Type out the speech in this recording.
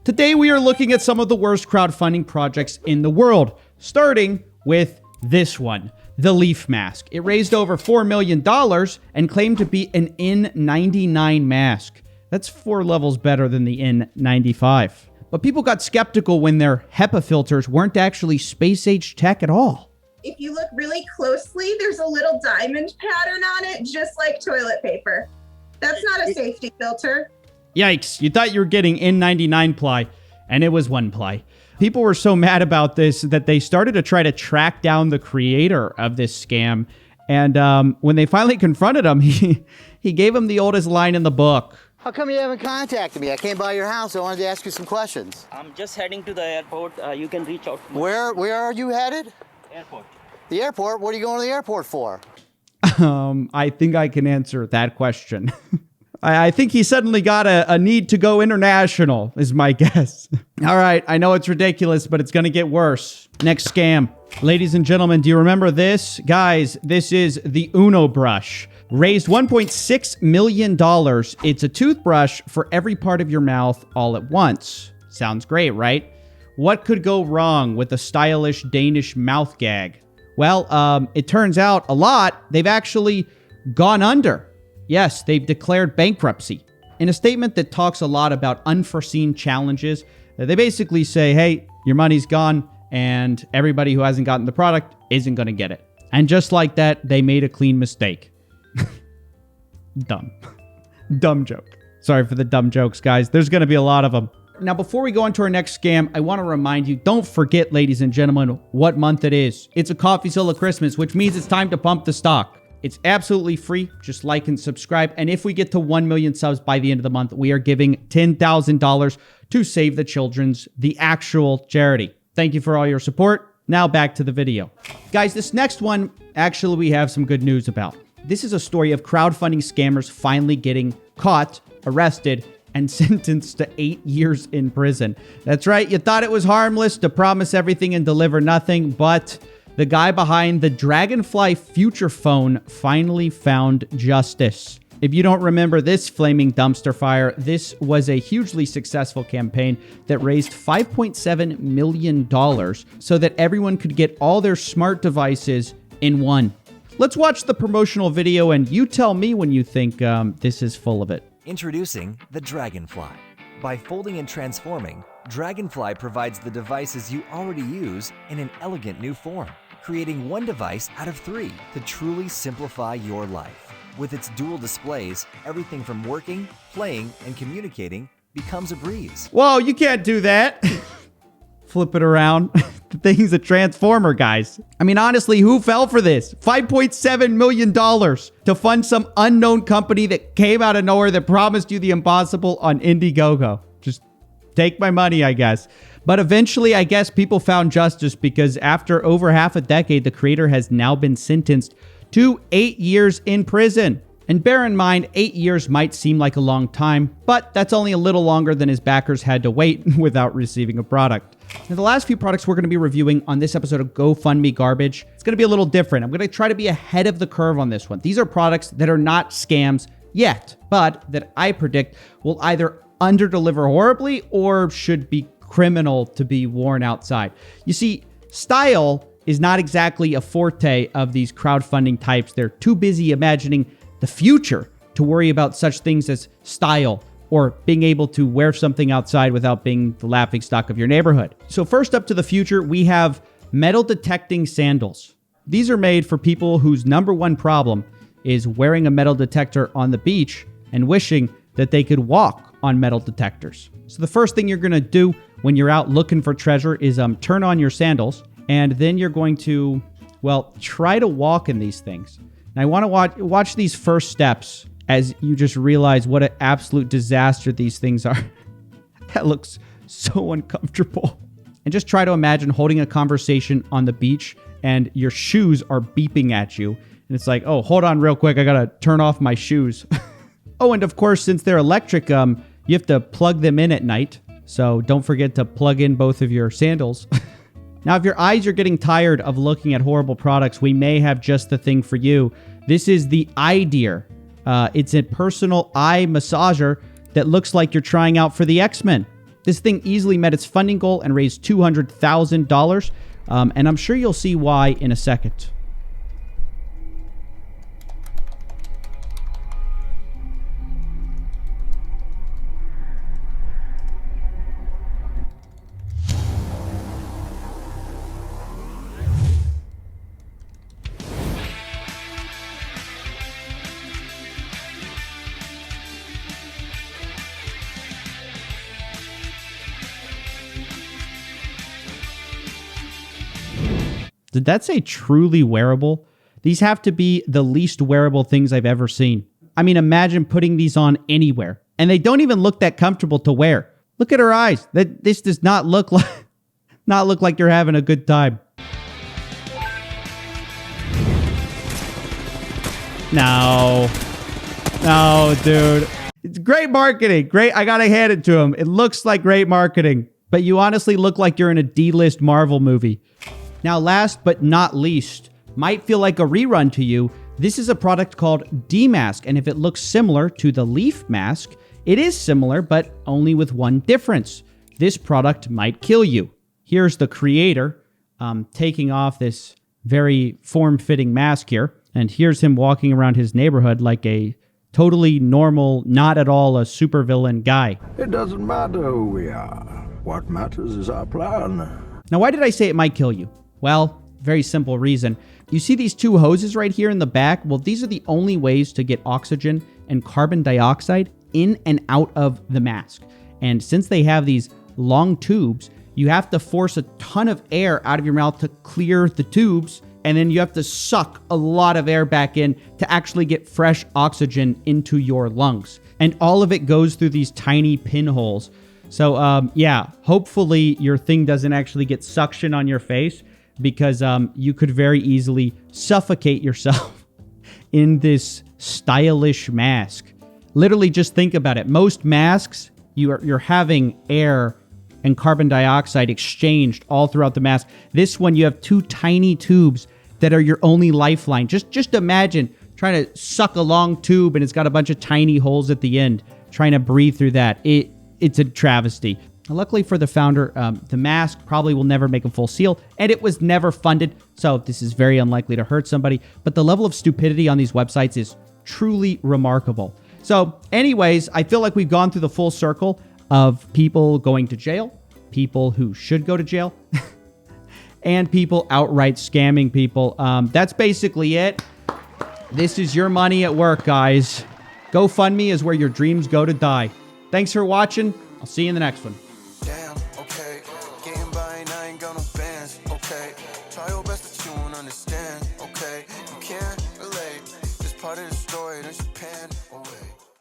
Today we are looking at some of the worst crowdfunding projects in the world, starting with this one, the Leaf Mask. It raised over $4 million and claimed to be an N99 mask. That's 4 levels better than the N95. But people got skeptical when their HEPA filters weren't actually space-age tech at all. If you look really closely, there's a little diamond pattern on it, just like toilet paper. That's not a safety filter. Yikes, you thought you were getting N99 ply, and it was 1 ply. People were so mad about this that they started to try to track down the creator of this scam. And when they finally confronted him, he gave him the oldest line in the book. How come you haven't contacted me? I came by your house. I wanted to ask you some questions. I'm just heading to the airport. You can reach out to me. Where are you headed? Airport. The airport? What are you going to the airport for? I think I can answer that question. I think he suddenly got a need to go international, is my guess. All right, I know it's ridiculous, but it's going to get worse. Next scam. Ladies and gentlemen, do you remember this? Guys, this is the Uno brush. Raised $1.6 million. It's a toothbrush for every part of your mouth all at once. Sounds great, right? What could go wrong with a stylish Danish mouth gag? Well, it turns out a lot. They've actually gone under. Yes, they've declared bankruptcy. In a statement that talks a lot about unforeseen challenges, they basically say, hey, your money's gone, and everybody who hasn't gotten the product isn't going to get it. And just like that, they made a clean mistake. Dumb. Dumb joke. Sorry for the dumb jokes, guys. There's going to be a lot of them. Now, before we go into our next scam, I want to remind you, don't forget, ladies and gentlemen, what month it is. It's a Coffeezilla Christmas, which means it's time to pump the stock. It's absolutely free. Just like and subscribe. And if we get to 1 million subs by the end of the month, we are giving $10,000 to Save the Children's, the actual charity. Thank you for all your support. Now back to the video. Guys, this next one, actually, we have some good news about. This is a story of crowdfunding scammers finally getting caught, arrested, and sentenced to 8 years in prison. That's right. You thought it was harmless to promise everything and deliver nothing, but the guy behind the Dragonfly Future Phone finally found justice. If you don't remember this flaming dumpster fire, this was a hugely successful campaign that raised $5.7 million so that everyone could get all their smart devices in one. Let's watch the promotional video and you tell me when you think this is full of it. Introducing the Dragonfly. By folding and transforming, Dragonfly provides the devices you already use in an elegant new form, creating one device out of 3 to truly simplify your life. With its dual displays, everything from working, playing, and communicating becomes a breeze. Whoa, you can't do that. Flip it around. The thing's a transformer, guys. I mean, honestly, who fell for this? $5.7 million to fund some unknown company that came out of nowhere that promised you the impossible on Indiegogo. Just take my money, I guess. But eventually, I guess people found justice because after over half a decade, the creator has now been sentenced to 8 years in prison. And bear in mind, 8 years might seem like a long time, but that's only a little longer than his backers had to wait without receiving a product. Now, the last few products we're going to be reviewing on this episode of GoFundMe Garbage, it's going to be a little different. I'm going to try to be ahead of the curve on this one. These are products that are not scams yet, but that I predict will either underdeliver horribly or should be criminal to be worn outside. You see, style is not exactly a forte of these crowdfunding types. They're too busy imagining the future to worry about such things as style or being able to wear something outside without being the laughingstock of your neighborhood. So first up to the future, we have metal detecting sandals. These are made for people whose number one problem is wearing a metal detector on the beach and wishing that they could walk on metal detectors. So the first thing you're going to do when you're out looking for treasure is turn on your sandals, and then you're going to, well, try to walk in these things. And I want to watch these first steps as you just realize what an absolute disaster these things are. That looks so uncomfortable. And just try to imagine holding a conversation on the beach and your shoes are beeping at you. And it's like, oh, hold on real quick. I got to turn off my shoes. Oh, and of course, since they're electric, you have to plug them in at night. So don't forget to plug in both of your sandals. Now, if your eyes are getting tired of looking at horrible products, we may have just the thing for you. This is the iDear. It's a personal eye massager that looks like you're trying out for the X-Men. This thing easily met its funding goal and raised $200,000. And I'm sure you'll see why in a second. Did that say truly wearable? These have to be the least wearable things I've ever seen. I mean, imagine putting these on anywhere. And they don't even look that comfortable to wear. Look at her eyes. This does not look like you're having a good time. No, dude. It's great marketing. Great. I gotta hand it to him. It looks like great marketing. But you honestly look like you're in a D-list Marvel movie. Now, last but not least, might feel like a rerun to you, this is a product called D-Mask, and if it looks similar to the Leaf Mask, it is similar, but only with one difference. This product might kill you. Here's the creator taking off this very form-fitting mask here, and here's him walking around his neighborhood like a totally normal, not at all a supervillain guy. It doesn't matter who we are. What matters is our plan. Now, why did I say it might kill you? Well, very simple reason. You see these two hoses right here in the back? Well, these are the only ways to get oxygen and carbon dioxide in and out of the mask. And since they have these long tubes, you have to force a ton of air out of your mouth to clear the tubes, and then you have to suck a lot of air back in to actually get fresh oxygen into your lungs. And all of it goes through these tiny pinholes. So, yeah, hopefully your thing doesn't actually get suction on your face, because you could very easily suffocate yourself in this stylish mask. Literally, just think about it. Most masks, you're having air and carbon dioxide exchanged all throughout the mask. This one, you have two tiny tubes that are your only lifeline. Just imagine trying to suck a long tube and it's got a bunch of tiny holes at the end, trying to breathe through that. It's a travesty. Luckily for the founder, the mask probably will never make a full seal, and it was never funded, so this is very unlikely to hurt somebody. But the level of stupidity on these websites is truly remarkable. So anyways, I feel like we've gone through the full circle of people going to jail, people who should go to jail, and people outright scamming people. That's basically it. This is your money at work, guys. GoFundMe is where your dreams go to die. Thanks for watching. I'll see you in the next one. Damn, okay. Getting by and I ain't got no bands, okay. Try your best but you won't understand, okay. You can't relate. This part of the story, don't you pan away.